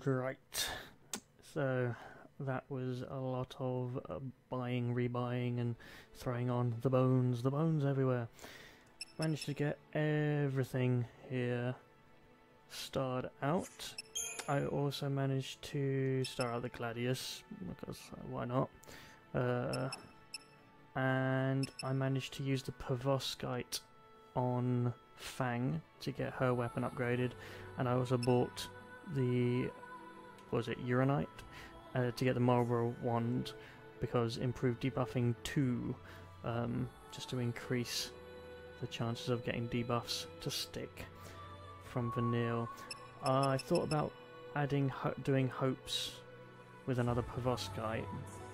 Right. So that was a lot of buying, rebuying, and throwing on the bones everywhere. Managed to get everything here starred out. I also managed to star out the Gladius, because why not? And I managed to use the Pervoskite on Fang to get her weapon upgraded, and I also bought the, what was it, Uranite, to get the Marlborough wand, because improved debuffing 2, just to increase the chances of getting debuffs to stick from Vanille. I thought about doing Hopes with another Pervoskite,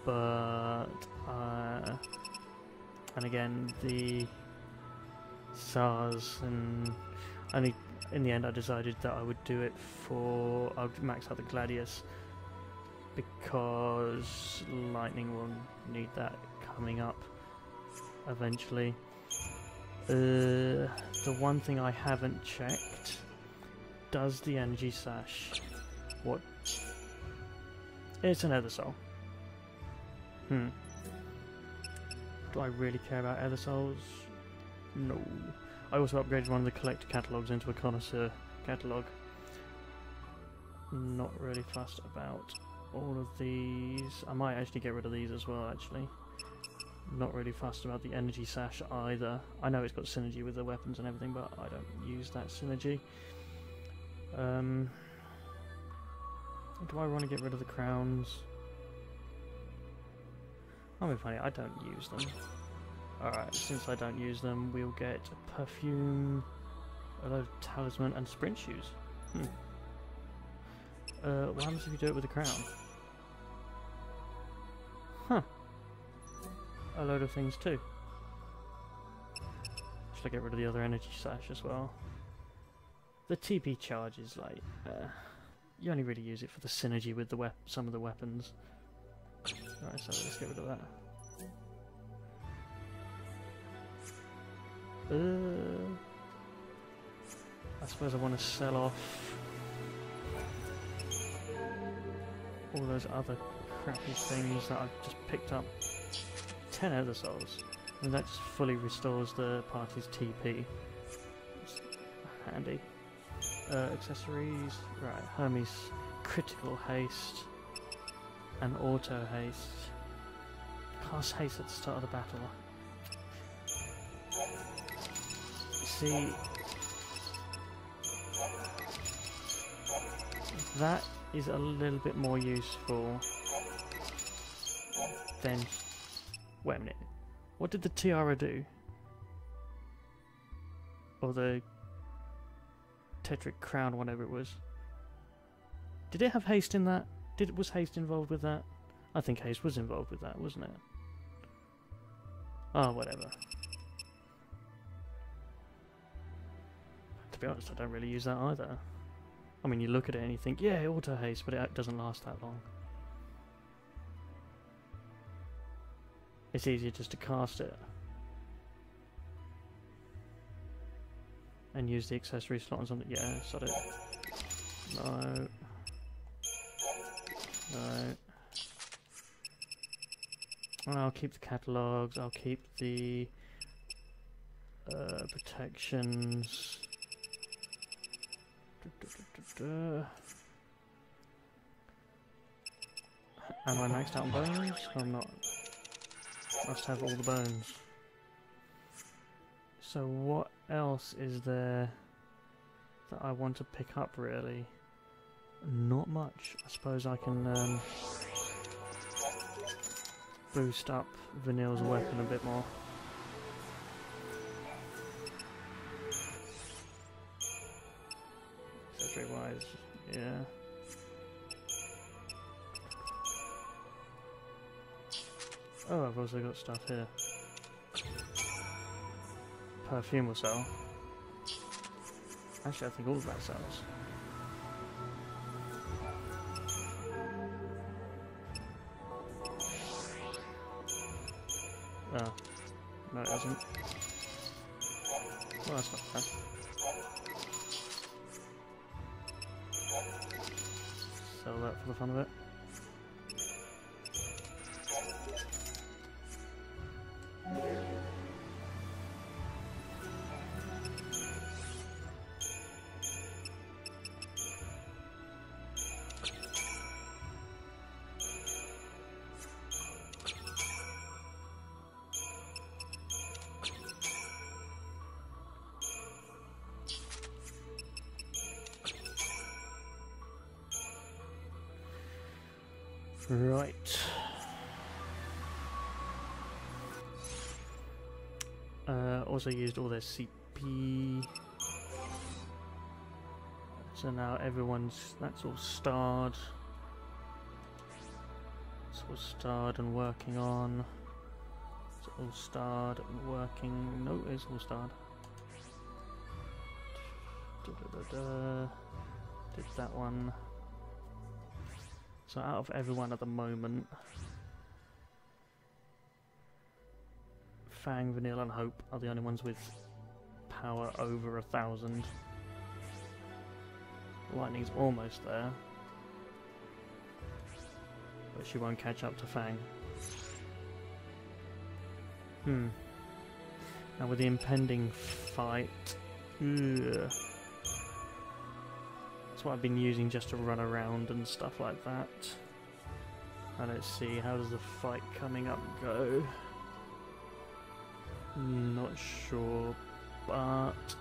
but and again the SARS, and in the end I decided that I would do it for, I would max out the Gladius, because Lightning will need that coming up eventually. The one thing I haven't checked, does the Energy Sash, what? It's an Ether Soul. Do I really care about Ether Souls? No. I also upgraded one of the collector catalogues into a connoisseur catalogue. Not really fussed about all of these. I might actually get rid of these as well, actually. Not really fussed about the Energy Sash either. I know it's got synergy with the weapons and everything, but I don't use that synergy. Do I want to get rid of the crowns? I mean, funny, I don't use them. Alright, since I don't use them, we'll get perfume, a load of talisman, and sprint shoes. What happens if you do it with a crown? Huh. A load of things too. Should I get rid of the other energy sash as well? The TP charge is like, you only really use it for the synergy with the some of the weapons. Alright, so let's get rid of that. I suppose I want to sell off all those other crappy things that I've just picked up. 10 Ether Souls, and that just fully restores the party's TP. It's handy. Accessories, right, Hermes critical haste and auto haste. Cast haste at the start of the battle. See, that is a little bit more useful than... Wait a minute, what did the tiara do? Or the Tetric crown, whatever it was. Did it have haste in that? Was haste involved with that? I think haste was involved with that, wasn't it? Oh, whatever. To be honest, I don't really use that either. I mean, you look at it and you think, yeah, auto haste, but it doesn't last that long. It's easier just to cast it and use the accessory slot on something. Yeah, sod it. No. No. I'll keep the catalogues, I'll keep the protections. Am I maxed out on bones? I'm not. Must have all the bones. So what else is there that I want to pick up really? Not much. I suppose I can boost up Vanille's weapon a bit more. Accessory wise, yeah. Oh, I've also got stuff here. Perfume will sell. Actually, I think all of that sells. Oh, no it doesn't. Well, that's not bad. that for the fun of it. Right. Also used all their CP. So now that's all starred. It's all starred and working on. It's all starred and working. No, it's all starred. Did that one. So out of everyone at the moment, Fang, Vanilla and Hope are the only ones with power over 1,000. Lightning's almost there, but she won't catch up to Fang. Now with the impending fight, that's what I've been using just to run around and stuff like that. And let's see, how does the fight coming up go? Not sure, but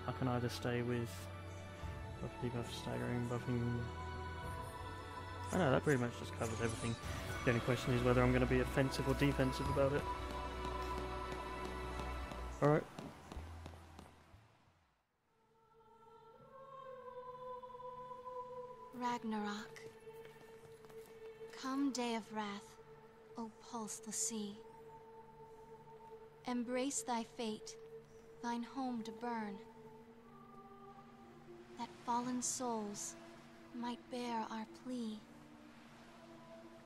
I can either stay with buff, debuff, staggering, buffing. I know that pretty much just covers everything. The only question is whether I'm going to be offensive or defensive about it. Alright. Ragnarok. Come day of wrath, O pulse the sea. Embrace thy fate, thine home to burn, that fallen souls might bear our plea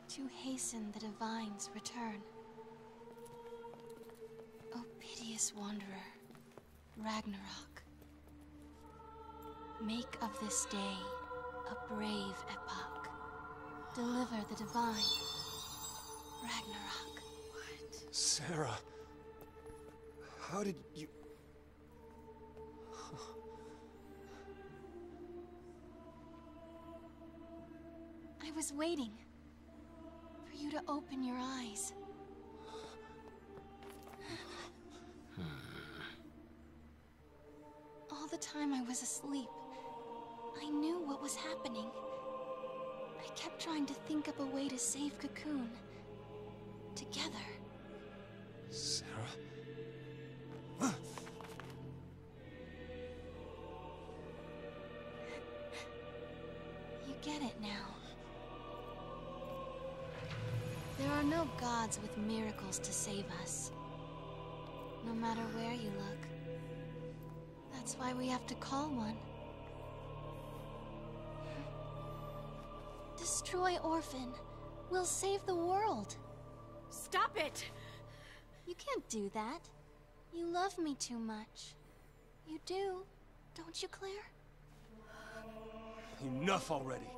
to hasten the divine's return. O piteous wanderer, Ragnarok, make of this day a brave epoch. Deliver the divine, Ragnarok. What? Sarah, how did you... I was waiting for you to open your eyes. All the time I was asleep, I knew what was happening. I kept trying to think up a way to save Cocoon. Together. Sarah? You get it now. There are no gods with miracles to save us. No matter where you look. That's why we have to call one. Destroy Orphan. We'll save the world. Stop it! You can't do that. You love me too much. You do, don't you, Claire? Enough already.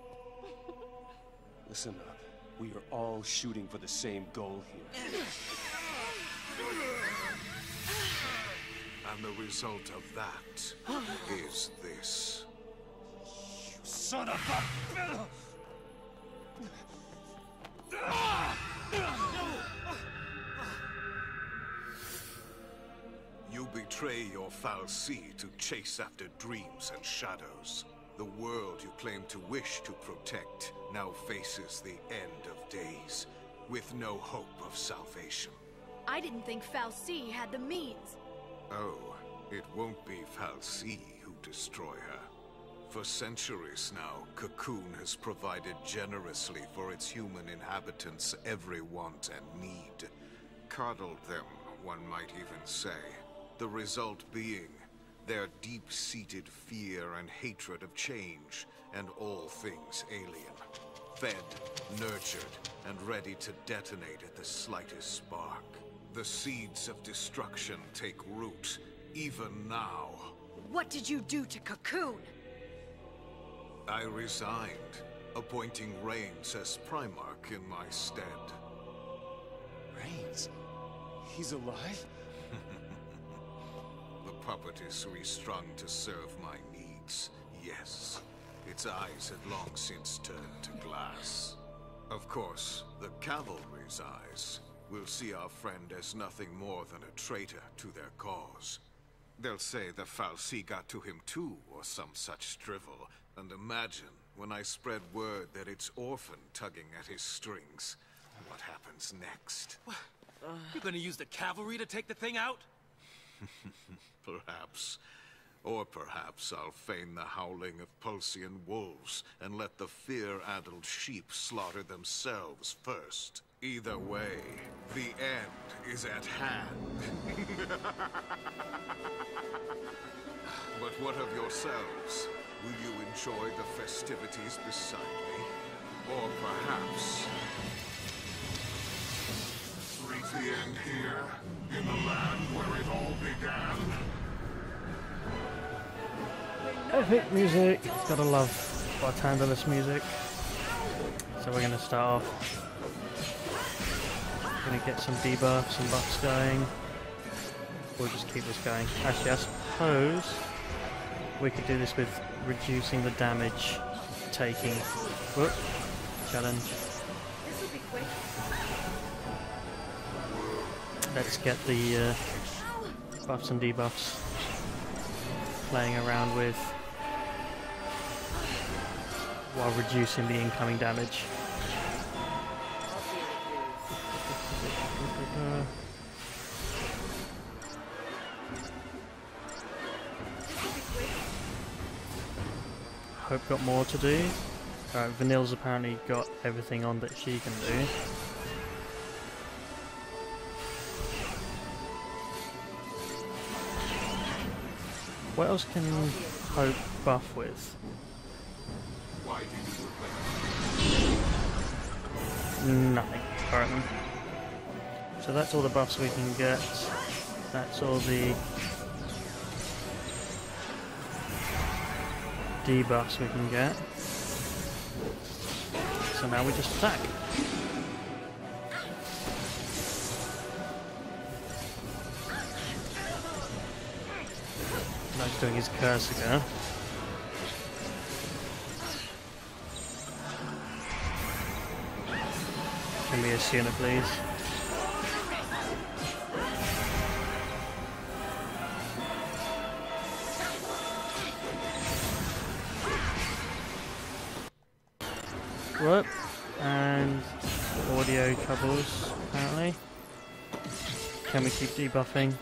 Listen up. We are all shooting for the same goal here. And the result of that is this. You son of a... You betray your fal'Cie to chase after dreams and shadows. The world you claim to wish to protect now faces the end of days, with no hope of salvation. I didn't think fal'Cie had the means. Oh, it won't be fal'Cie who destroy her. For centuries now, Cocoon has provided generously for its human inhabitants every want and need. Coddled them, one might even say. The result being their deep-seated fear and hatred of change and all things alien. Fed, nurtured, and ready to detonate at the slightest spark. The seeds of destruction take root, even now. What did you do to Cocoon? I resigned. appointing Reigns as Primarch in my stead. Reigns? He's alive? The puppet is restrung to serve my needs, yes. Its eyes had long since turned to glass. Of course, the cavalry's eyes will see our friend as nothing more than a traitor to their cause. They'll say the fal'Cie got to him too, or some such drivel. And imagine, when I spread word that it's Orphan tugging at his strings, what happens next? You're gonna use the cavalry to take the thing out? Perhaps. Or perhaps I'll feign the howling of Pulsian wolves and let the fear-addled sheep slaughter themselves first. Either way, the end is at hand. But what of yourselves? Will you enjoy the festivities beside me? Or perhaps... Reach the end here, in the land where it all began. Epic music. Gotta love Bartandalus music. So we're gonna start off. Gonna get some debuffs and buffs going. We'll just keep this going. Actually, I suppose we could do this with reducing the damage taking. Whoop. Challenge. This will be quick. Let's get the buffs and debuffs playing around with while reducing the incoming damage. Hope got more to do. Alright, Vanille's apparently got everything on that she can do. What else can Hope buff with? Nothing, apparently. So that's all the buffs we can get. That's all the debuffs we can get. So now we just attack. Now he's doing his curse again. Can we assume it, please? Whoop. And audio troubles, apparently. Can we keep debuffing?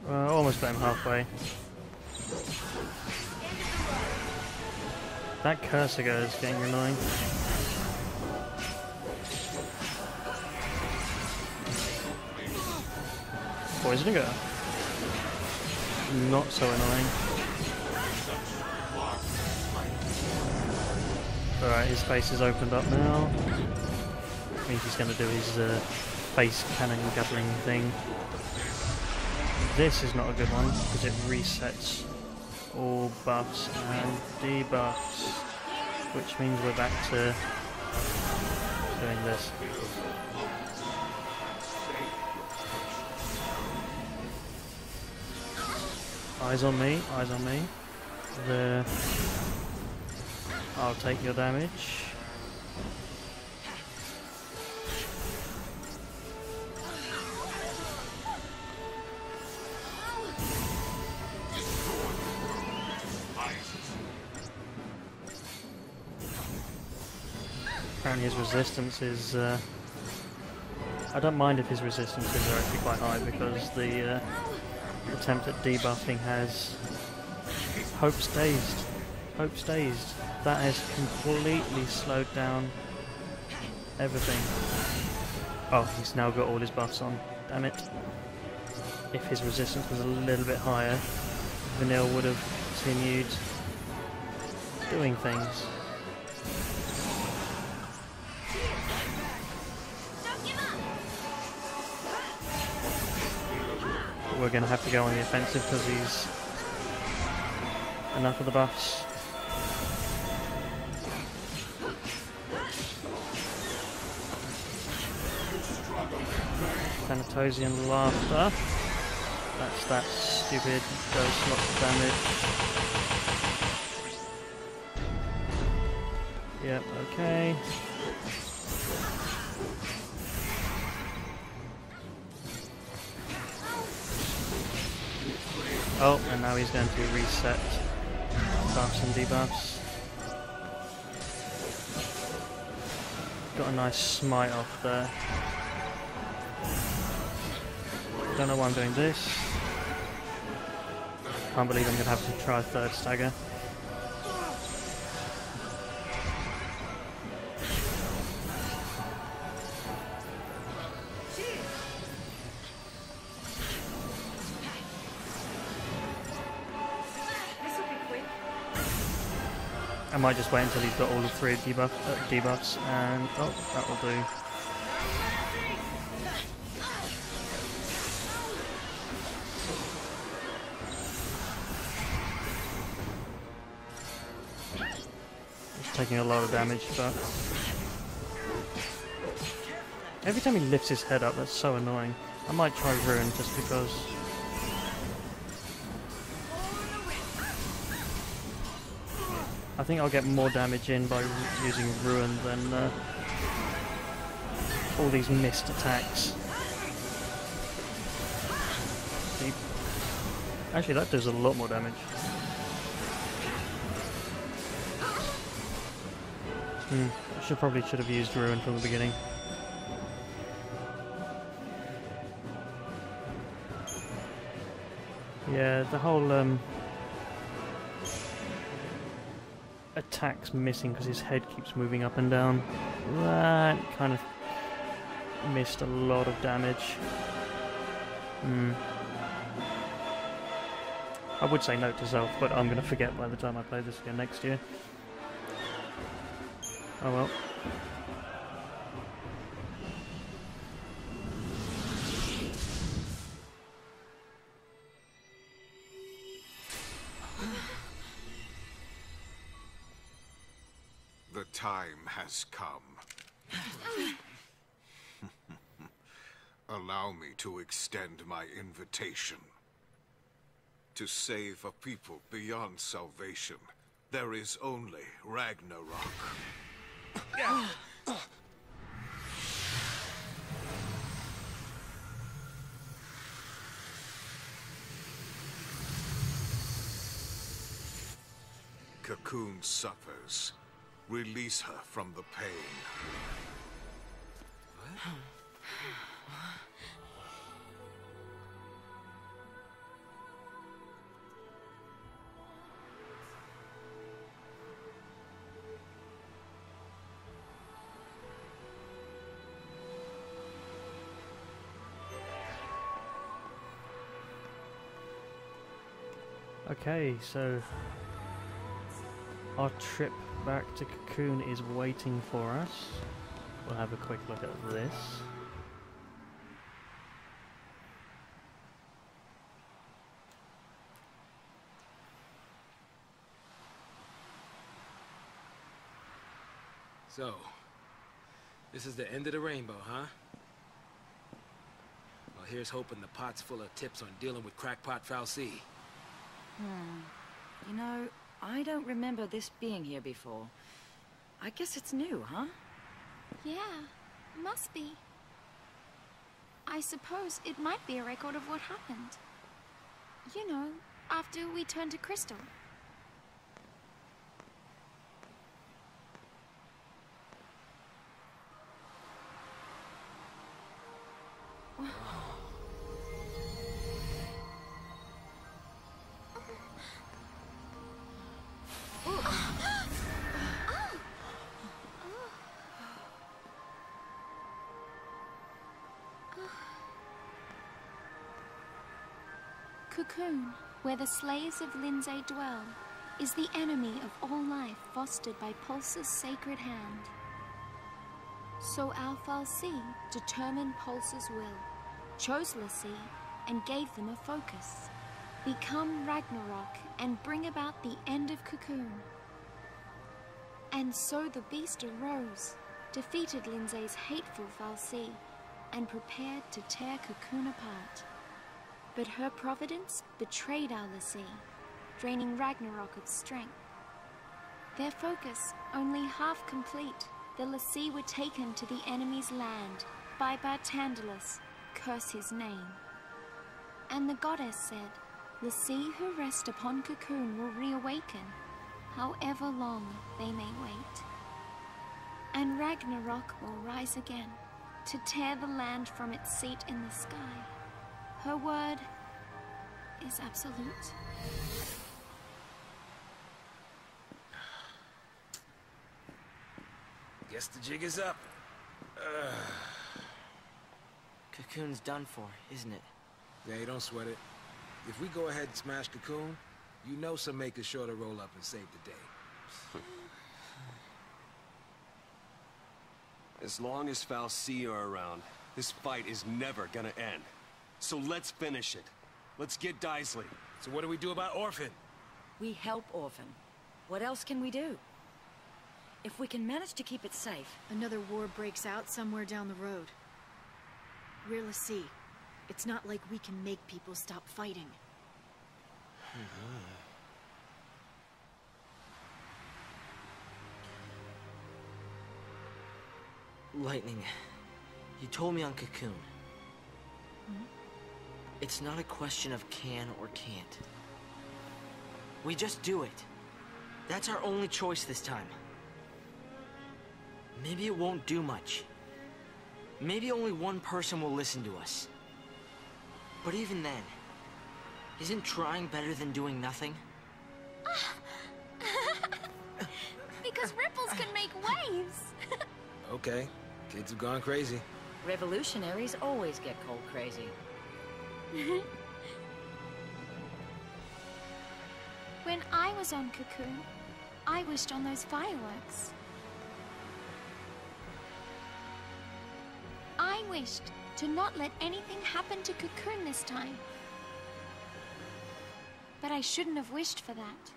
Almost got him halfway. That cursor is getting annoying. Poisoning her. Not so annoying. Alright, his face is opened up now. I think he's going to do his face cannon guttling thing. This is not a good one because it resets all buffs and debuffs, which means we're back to doing this. Eyes on me, eyes on me. There. I'll take your damage. Apparently his resistance is... I don't mind if his resistances are actually quite high because the attempt at debuffing has Hope's dazed. Hope's dazed. That has completely slowed down everything. Oh, he's now got all his buffs on. Damn it. If his resistance was a little bit higher, Vanille would have continued doing things. we're going to have to go on the offensive because he's enough of the buffs. Thanatosian Laughter. That's that stupid, does lots of damage. Yep, okay. Oh, and now he's going to reset buffs and debuffs. Got a nice smite off there. Don't know why I'm doing this. Can't believe I'm going to have to try a third stagger. I might just wait until he's got all the 3 debuffs, and oh, that will do. He's taking a lot of damage, but every time he lifts his head up, that's so annoying. I might try Ruin just because. I think I'll get more damage in by using Ruin than all these missed attacks. Actually, that does a lot more damage. Probably should have used Ruin from the beginning. Yeah, the whole attack's missing because his head keeps moving up and down. That kind of missed a lot of damage. I would say note to self, but I'm going to forget by the time I play this again next year. Oh well. The time has come. Allow me to extend my invitation. To save a people beyond salvation, there is only Ragnarok. Cocoon suffers. Release her from the pain. Okay, so our trip back to Cocoon is waiting for us. We'll have a quick look at this. So, this is the end of the rainbow, huh? Well, here's hoping the pot's full of tips on dealing with crackpot Fal'Cie. You know, I don't remember this being here before. I guess it's new, huh? Yeah, must be. I suppose it might be a record of what happened. You know, after we turned to crystal. Cocoon, where the slaves of Lindsay dwell, is the enemy of all life fostered by Pulse's sacred hand. So our Fal'Cie determined Pulse's will, chose Lassie, and gave them a focus. Become Ragnarok and bring about the end of Cocoon. And so the beast arose, defeated Lindsay's hateful Fal'Cie, and prepared to tear Cocoon apart. But her providence betrayed our l'Cie, draining Ragnarok of strength. Their focus only half complete, the l'Cie were taken to the enemy's land by Bartandalus, curse his name. And the goddess said, l'Cie who rest upon Cocoon will reawaken, however long they may wait. And Ragnarok will rise again, to tear the land from its seat in the sky. Her word is absolute. Guess the jig is up. Cocoon's done for, isn't it? Yeah, don't sweat it. If we go ahead and smash Cocoon, you know some makers sure to roll up and save the day. As long as Fal'Cie are around, this fight is never gonna end. So let's finish it. Let's get Daisley. So what do we do about Orphan? We help Orphan. What else can we do? If we can manage to keep it safe... Another war breaks out somewhere down the road. We're l'Cie. It's not like we can make people stop fighting. Lightning, you told me on Cocoon. It's not a question of can or can't. We just do it. That's our only choice this time. Maybe it won't do much. Maybe only one person will listen to us. But even then, isn't trying better than doing nothing? Because ripples can make waves! Okay, kids have gone crazy. Revolutionaries always get cold crazy. When I was on Cocoon, I wished on those fireworks. I wished to not let anything happen to Cocoon this time. But I shouldn't have wished for that.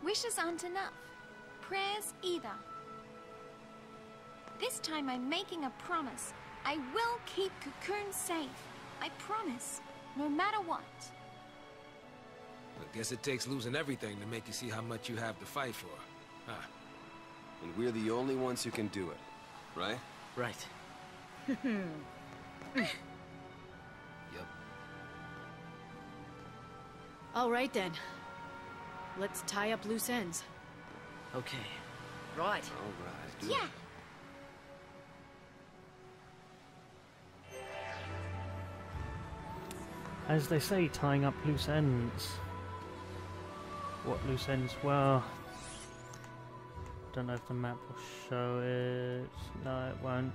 Wishes aren't enough. Prayers either. This time I'm making a promise. I will keep Cocoon safe. I promise. No matter what. I guess it takes losing everything to make you see how much you have to fight for. Huh. And we're the only ones who can do it, right? Right. Yep. All right then. Let's tie up loose ends. Okay. Right. All right. Yeah. As they say, tying up loose ends. What loose ends? Well, don't know if the map will show it. No, it won't.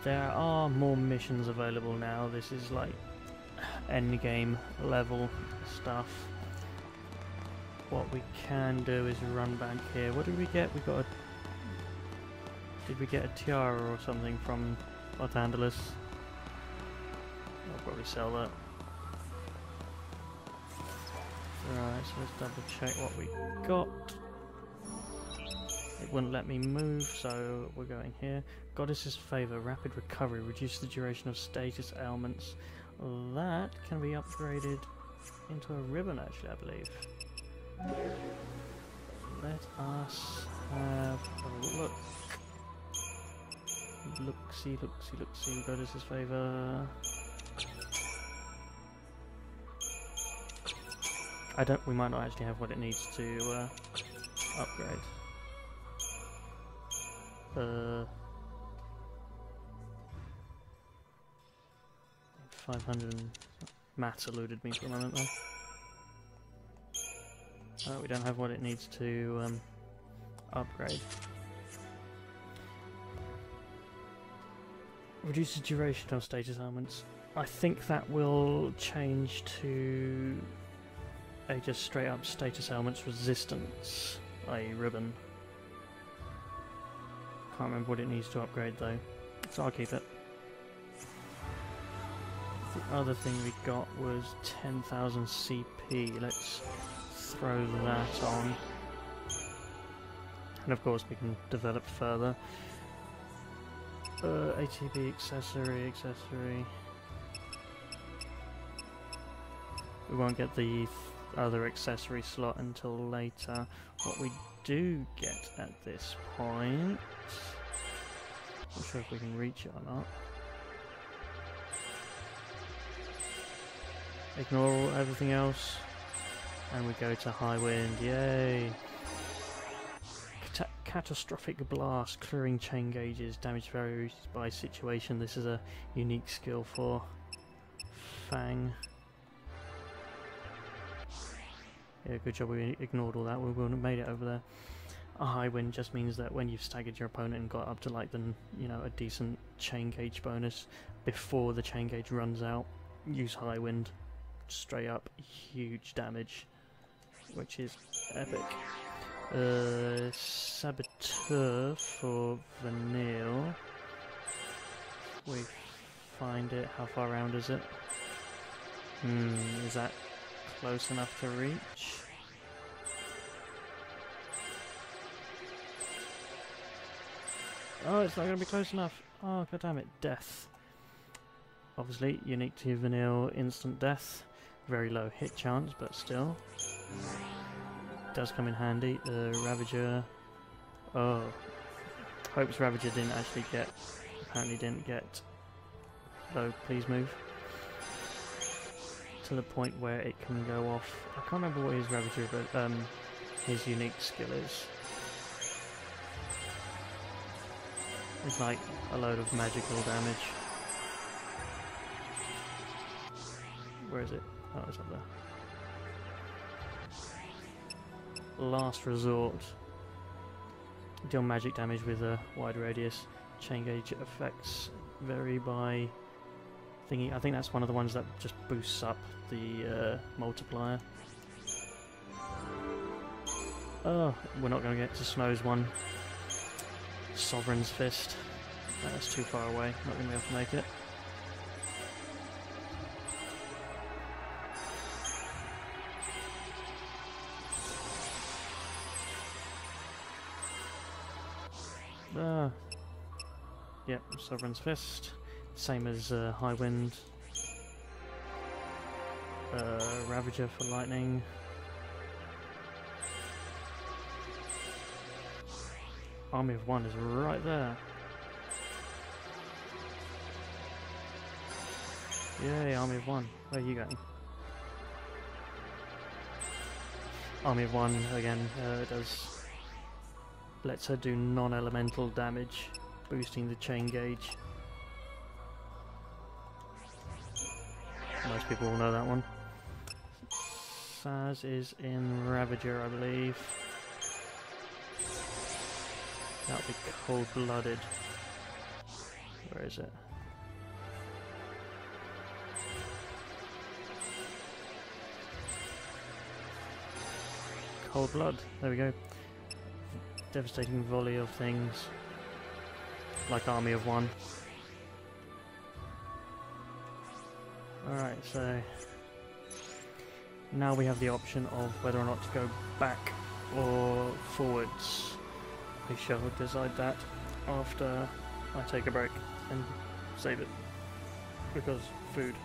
There are more missions available now. This is like endgame level stuff. What we can do is run back here. What did we get? We got a... Did we get a tiara or something from Bartandalus? I'll probably sell that. Right, so let's double check what we got. It wouldn't let me move, so we're going here. Goddess's Favor, Rapid Recovery, reduce the duration of status ailments. That can be upgraded into a ribbon, actually, I believe. Let us have a look. Look-see, look-see, look-see, Goddess's Favor. We might not actually have what it needs to upgrade. 500. Maths eluded me for a moment there. We don't have what it needs to upgrade. Reduces duration of status ailments. I think that will change to a just straight up status ailments resistance, i.e. ribbon. Can't remember what it needs to upgrade though. So I'll keep it. The other thing we got was 10,000 CP. Let's throw that on. And of course we can develop further. ATB accessory. We won't get the other accessory slot until later. What we do get at this point... Not sure if we can reach it or not. Ignore everything else. And we go to high wind. Yay! Catastrophic blast, clearing chain gauges, damage varies by situation. This is a unique skill for Fang. Yeah, good job we ignored all that, we wouldn't have made it over there. A high wind just means that when you've staggered your opponent and got up to like the, you know, a decent chain gauge bonus before the chain gauge runs out, use high wind. Straight up huge damage, which is epic. Saboteur for Vanille. We find it. How far around is it? Is that close enough to reach? Oh, it's not going to be close enough. Oh, god damn it. Death. Obviously, unique to Vanille, instant death. Very low hit chance, but still. Does come in handy. The Ravager. Oh. Hopes Ravager didn't actually get... Apparently didn't get... Though, please move. To the point where it can go off. I can't remember what his Ravager, but his unique skill is. It's like a load of magical damage. Where is it? Oh, it's up there. Last resort. Deal magic damage with a wide radius. Chain gauge effects vary by thingy. I think that's one of the ones that just boosts up the multiplier. Oh, we're not going to get to Snow's one. Sovereign's Fist. That's too far away. Not going to be able to make it. Yep, Sovereign's Fist. Same as High Wind. Ravager for lightning. Army of One is right there. Yay, Army of One. Where are you going? Army of One again lets her do non-elemental damage, boosting the chain gauge. Most people will know that one. Saz is in Ravager, I believe. That'll be cold-blooded. Where is it? Cold Blood. There we go. Devastating volley of things. Like Army of One. Alright, so... now we have the option of whether or not to go back or forwards. I shall decide that after I take a break and save it. Because food.